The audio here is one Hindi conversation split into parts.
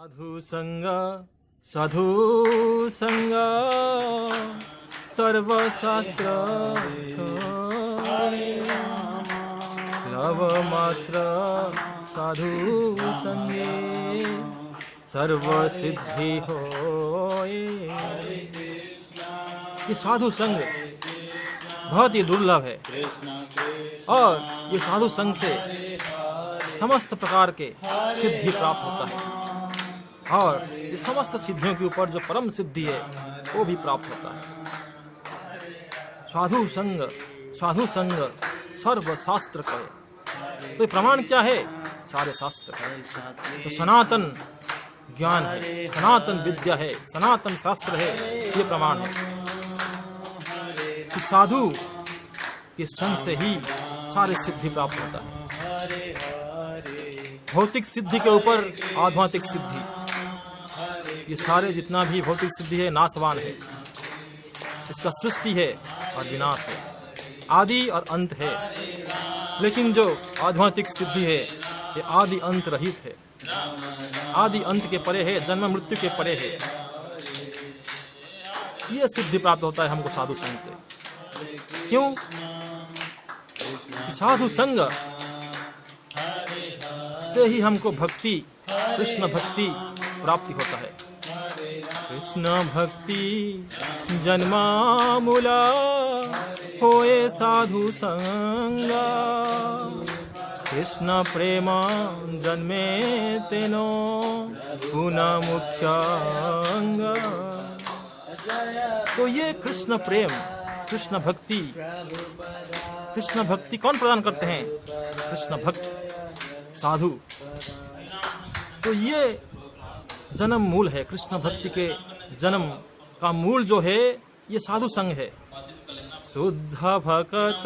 साधु संग सर्वशास्त्र लव मात्र साधु संगे सर्व सिद्धि होए। ये साधु संग बहुत ही दुर्लभ है और ये साधु संग से समस्त प्रकार के सिद्धि प्राप्त होता है और ये समस्त सिद्धियों के ऊपर जो परम सिद्धि है वो भी प्राप्त होता है। साधु संग सर्व शास्त्र कहे। तो ये प्रमाण क्या है? सारे शास्त्र। तो सनातन ज्ञान है, सनातन विद्या है, सनातन शास्त्र है, ये प्रमाण है कि साधु के संग से ही सारे सिद्धि प्राप्त होता है। भौतिक सिद्धि के ऊपर आध्यात्मिक सिद्धि, ये सारे जितना भी भौतिक सिद्धि है नाशवान है। इसका सृष्टि है और विनाश है, आदि और अंत है। लेकिन जो आध्यात्मिक सिद्धि है ये आदि अंत रहित है, आदि अंत के परे है, जन्म मृत्यु के परे है। ये सिद्धि प्राप्त होता है हमको साधु संग से। क्यों? साधु संग से ही हमको भक्ति, कृष्ण भक्ति प्राप्ति होता है। कृष्ण भक्ति जन्मामूला होए साधु संग, कृष्ण प्रेम जन्मे तेनो पुनः मुख्य अंग। तो ये कृष्ण प्रेम, कृष्ण भक्ति कौन प्रदान करते हैं? कृष्ण भक्त साधु। तो ये जन्म मूल है, कृष्ण भक्ति के जन्म का मूल जो है ये साधु संग है। शुद्ध भक्त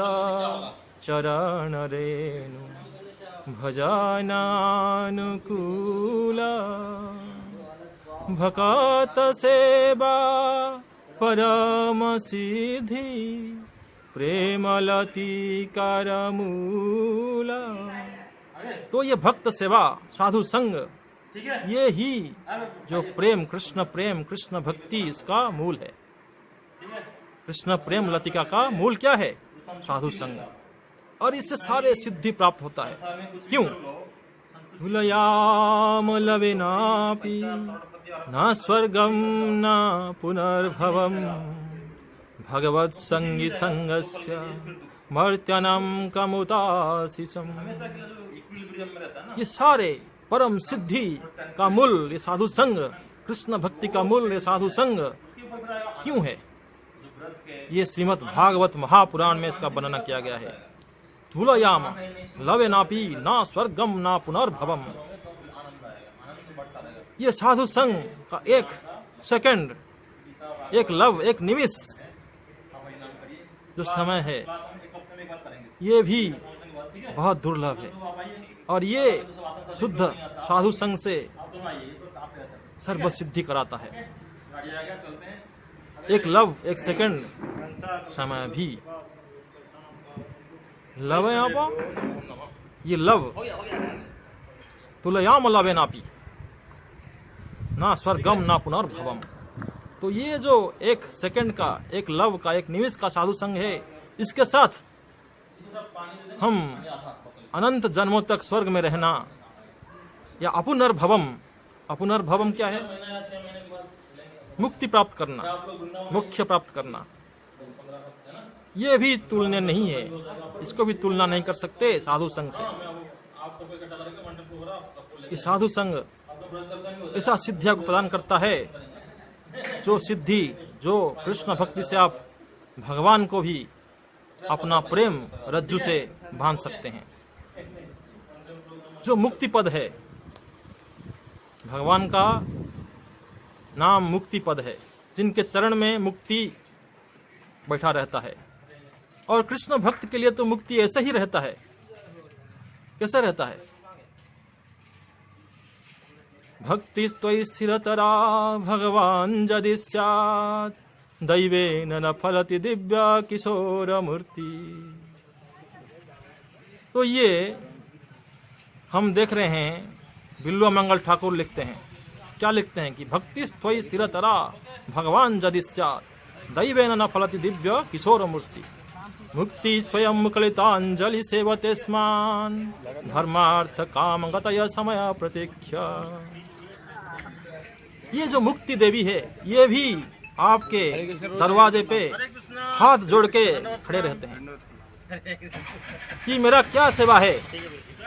चरण रेणु भजनानुकूल, भक्त सेवा परम सिद्धि प्रेमलती करमूल। तो ये भक्त सेवा साधु संग ये ही जो प्रेम, कृष्ण भक्ति इसका मूल है। कृष्ण प्रेम लतिका का मूल क्या है? साधु संग। और इससे सारे सिद्धि प्राप्त होता है। क्यों? तुलयाम लवेनापि न स्वर्गम न पुनर्भवम भगवत संगी संगस्य मर्त्यनम कमुताशिषम। ये सारे परम सिद्धि का मूल ये साधु संग, कृष्ण भक्ति का मूल ये साधु संग क्यों है? ये श्रीमद् भागवत महापुराण में इसका वर्णन किया गया है। तुलयाम लवेनापि ना स्वर्गम ना पुनर्भवम। ये साधु संग का एक सेकंड, एक लव, एक निमिष जो समय है ये भी बहुत दुर्लभ है। और ये शुद्ध साधु संग से सर्व सिद्धि कराता है। एक लव, एक सेकंड समय भी लव है। यहाँ पर ये लव तुलयाम लवेनापि ना स्वर्गम ना पुनर्भवम। तो ये जो एक सेकंड का, एक लव का, एक निमिष का साधु संग है, इसके साथ हम अनंत जन्मों तक स्वर्ग में रहना या अपुनर्भवम क्या है? मुक्ति प्राप्त करना, मोक्ष प्राप्त करना। ये भी तुलनीय नहीं है, इसको भी तुलना नहीं कर सकते साधु संग से। ये साधु संग ऐसा सिद्धियां को प्रदान करता है जो सिद्धि, जो कृष्ण भक्ति से आप भगवान को भी अपना प्रेम रज्जु से बांध सकते हैं। जो मुक्ति पद है, भगवान का नाम मुक्ति पद है, जिनके चरण में मुक्ति बैठा रहता है। और कृष्ण भक्त के लिए तो मुक्ति ऐसे ही रहता है। कैसे रहता है? भक्ति स्त्वयि स्थिरतरा भगवान यदि स्यात् दैवेन न फलति दिव्य किशोर मूर्ति। तो ये हम देख रहे हैं, बिल्वा मंगल ठाकुर लिखते हैं क्या लिखते हैं कि भक्ति त्वयि स्थिरतरा भगवान यदि स्यात् दैवेन न फलति दिव्य किशोर मूर्ति मुक्ति स्वयं मुकलितांजलि सेवते स्मान् धर्मार्थ काम गतय समय प्रतीक्षा। ये जो मुक्ति देवी है ये भी आपके दरवाजे पे हाथ जोड़ के खड़े रहते हैं कि मेरा क्या सेवा है,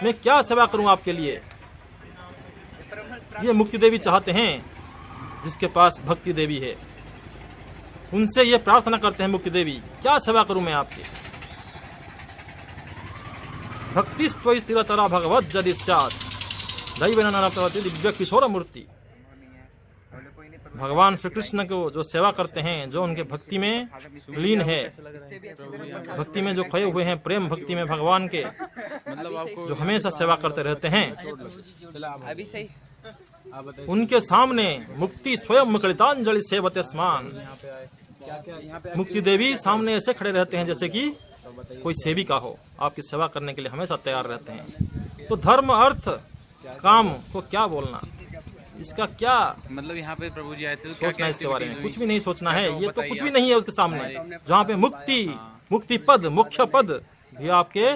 मैं क्या सेवा करूं आपके लिए। ये मुक्ति देवी चाहते हैं जिसके पास भक्ति देवी है, उनसे ये प्रार्थना करते हैं मुक्ति देवी क्या सेवा करूं मैं आपकी। भक्ति त्वयि स्थिरतरा भगवत यदि स्यात् दैवेन न फलति दिव्य किशोर मूर्ति। भगवान श्री कृष्ण को जो सेवा करते हैं, जो उनके भक्ति में लीन है, भक्ति में जो खोए हुए हैं, प्रेम भक्ति में भगवान के, जो हमेशा सेवा करते रहते हैं, उनके सामने मुक्ति स्वयं मुकलितांजलि सेवते स्मान्। मुक्ति देवी सामने ऐसे खड़े रहते हैं जैसे कि कोई सेविका हो, आपकी सेवा करने के लिए हमेशा तैयार रहते हैं। तो धर्म अर्थ काम को क्या बोलना, इसका क्या मतलब यहाँ पे प्रभु जी आए थे तो सोचना, इसके बारे में कुछ भी नहीं सोचना है। ये तो कुछ भी नहीं है उसके सामने, जहाँ पे मुक्ति पद मुख्य पद भी आपके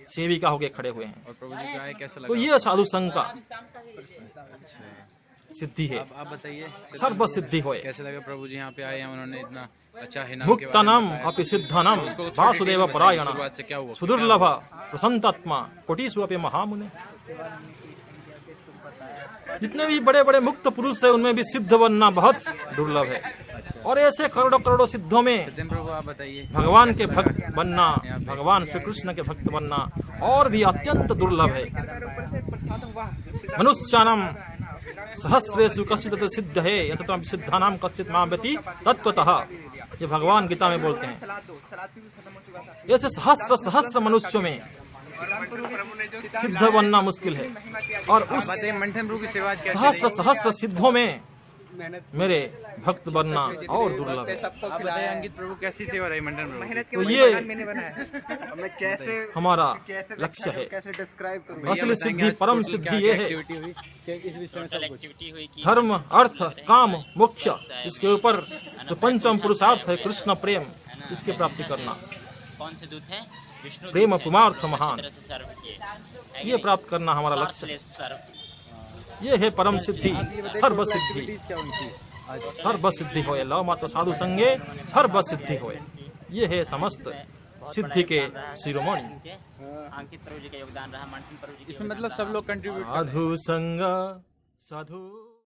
सेविका होके खड़े हुए हैं। और प्रभु जी का आए कैसा लगा? तो ये साधु संघ का सिद्धि है, आप बताइए सर्व सिद्धि होए। कैसे लगा प्रभु जी यहाँ पे आए हैं, उन्होंने इतना अच्छा है नाम के मुक्तानाम अपि सिद्धानाम वासुदेव परायण शुरुआत से क्या हुआ? सुदुर्लभ प्रसन्नात्मा कोटिषु अपि महामुने। जितने भी बड़े बड़े मुक्त पुरुष है उनमें भी सिद्ध बनना बहुत दुर्लभ है, और ऐसे करोड़ों करोड़ों सिद्धों में प्रभु आप बताइए भगवान के भक्त बनना, भगवान श्री कृष्ण के भक्त बनना और भी अत्यंत दुर्लभ है। मनुष्यानाम सहस्रेषु कश्चित् सिद्ध है यततां सिद्धानाम कश्चित् मां व्यति तत्त्वतः। ये भगवान गीता में बोलते हैं। ऐसे सहस्र सहस्र मनुष्यों में सिद्ध बनना मुश्किल है, और उस मंठन प्रभु की सेवा कैसे सहस्र सहस्र सिद्धों में मेरे भक्त बनना और दुर्लभ है। आप बताइए अंकित प्रभु कैसी सेवा रही मंठन प्रभु? तो ये हमारा लक्ष्य है। असली सिद्धि परम सिद्धि ये है, इस विषय में सब कुछ धर्म अर्थ काम मोक्ष, इसके ऊपर जो पंचम पुरुषार्थ है कृष्ण प्रेम, इसकी प्राप्ति करना। कौन से दूत हैं? विष्णु प्रेम पुमार्थ महान, तरह से सर्व किए। ये प्राप्त करना हमारा लक्ष्य है। ये है परम सिद्धि, सर्व सिद्धि, सर्व सिद्धि होए। लव मात्र साधु संगे सर्व सिद्धि होए। ये है समस्त सिद्धि के शिरोमणि। अंकित प्रभु जी का योगदान रहा, मंठन प्रभु जी। इसमें मतलब सब लोग कंट्रीब्यूट साधु संग साधु